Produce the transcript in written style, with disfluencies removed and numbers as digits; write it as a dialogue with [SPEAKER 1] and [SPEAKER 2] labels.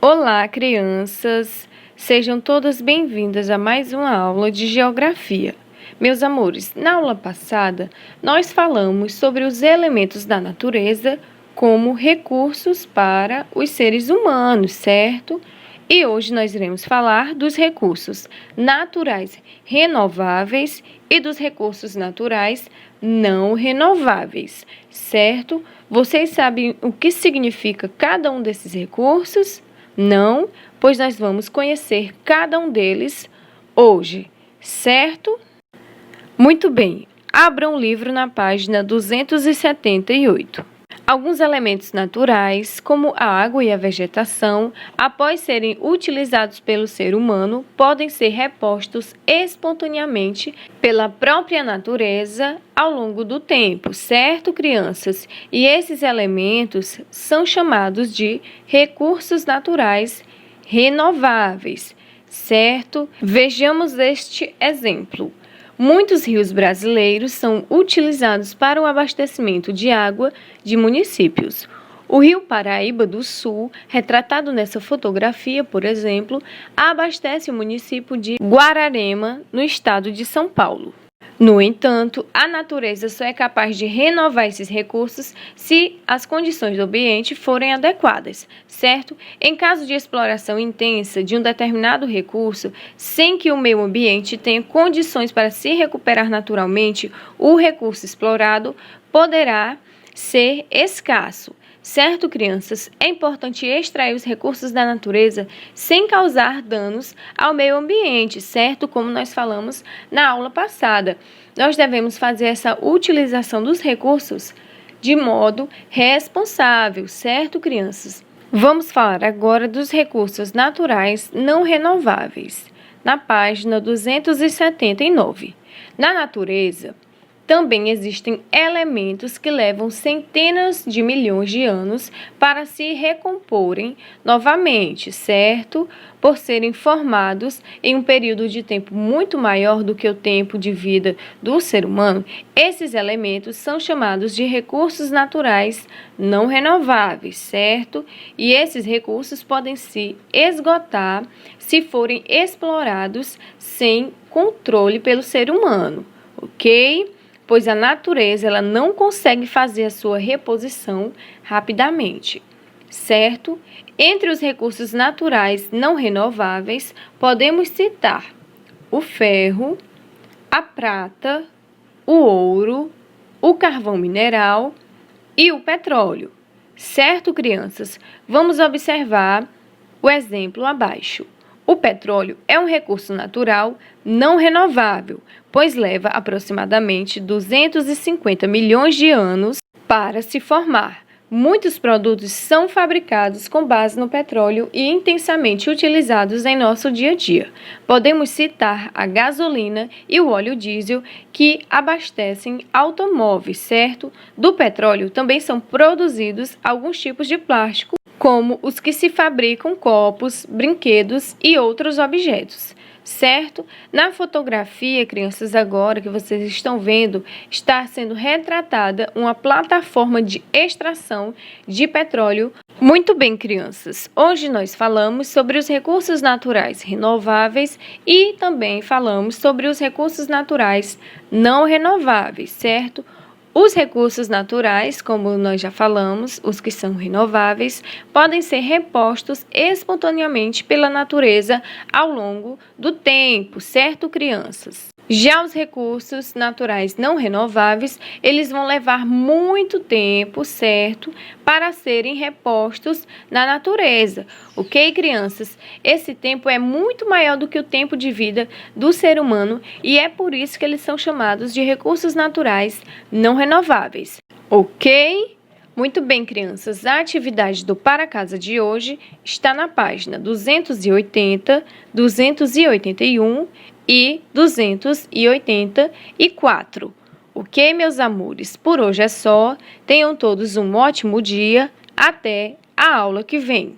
[SPEAKER 1] Olá, crianças! Sejam todas bem-vindas a mais uma aula de Geografia. Meus amores, na aula passada, nós falamos sobre os elementos da natureza como recursos para os seres humanos, certo? E hoje nós iremos falar dos recursos naturais renováveis e dos recursos naturais não renováveis, certo? Vocês sabem o que significa cada um desses recursos? Não, pois nós vamos conhecer cada um deles hoje, certo? Muito bem, abra um livro na página 278. Alguns elementos naturais, como a água e a vegetação, após serem utilizados pelo ser humano, podem ser repostos espontaneamente pela própria natureza ao longo do tempo, certo, crianças? E esses elementos são chamados de recursos naturais renováveis, certo? Vejamos este exemplo. Muitos rios brasileiros são utilizados para o abastecimento de água de municípios. O Rio Paraíba do Sul, retratado nessa fotografia, por exemplo, abastece o município de Guararema, no estado de São Paulo. No entanto, a natureza só é capaz de renovar esses recursos se as condições do ambiente forem adequadas, certo? Em caso de exploração intensa de um determinado recurso, sem que o meio ambiente tenha condições para se recuperar naturalmente, o recurso explorado poderá ser escasso. Certo, crianças? É importante extrair os recursos da natureza sem causar danos ao meio ambiente, certo? Como nós falamos na aula passada. Nós devemos fazer essa utilização dos recursos de modo responsável, certo, crianças? Vamos falar agora dos recursos naturais não renováveis, na página 279. Na natureza, também existem elementos que levam centenas de milhões de anos para se recomporem novamente, certo? Por serem formados em um período de tempo muito maior do que o tempo de vida do ser humano, esses elementos são chamados de recursos naturais não renováveis, certo? E esses recursos podem se esgotar se forem explorados sem controle pelo ser humano, ok? Pois a natureza ela não consegue fazer a sua reposição rapidamente, certo? Entre os recursos naturais não renováveis, podemos citar o ferro, a prata, o ouro, o carvão mineral e o petróleo. Certo, crianças? Vamos observar o exemplo abaixo. O petróleo é um recurso natural não renovável, pois leva aproximadamente 250 milhões de anos para se formar. Muitos produtos são fabricados com base no petróleo e intensamente utilizados em nosso dia a dia. Podemos citar a gasolina e o óleo diesel que abastecem automóveis, certo? Do petróleo também são produzidos alguns tipos de plástico, como os que se fabricam copos, brinquedos e outros objetos, certo? Na fotografia, crianças, agora que vocês estão vendo, está sendo retratada uma plataforma de extração de petróleo. Muito bem, crianças, hoje nós falamos sobre os recursos naturais renováveis e também falamos sobre os recursos naturais não renováveis, certo? Os recursos naturais, como nós já falamos, os que são renováveis, podem ser repostos espontaneamente pela natureza ao longo do tempo, certo, crianças? Já os recursos naturais não renováveis, eles vão levar muito tempo, certo, para serem repostos na natureza, ok, crianças? Esse tempo é muito maior do que o tempo de vida do ser humano e é por isso que eles são chamados de recursos naturais não renováveis, ok? Muito bem, crianças, a atividade do Para Casa de hoje está na página 280, 281 e 284. Ok, meus amores? Por hoje é só. Tenham todos um ótimo dia. Até a aula que vem.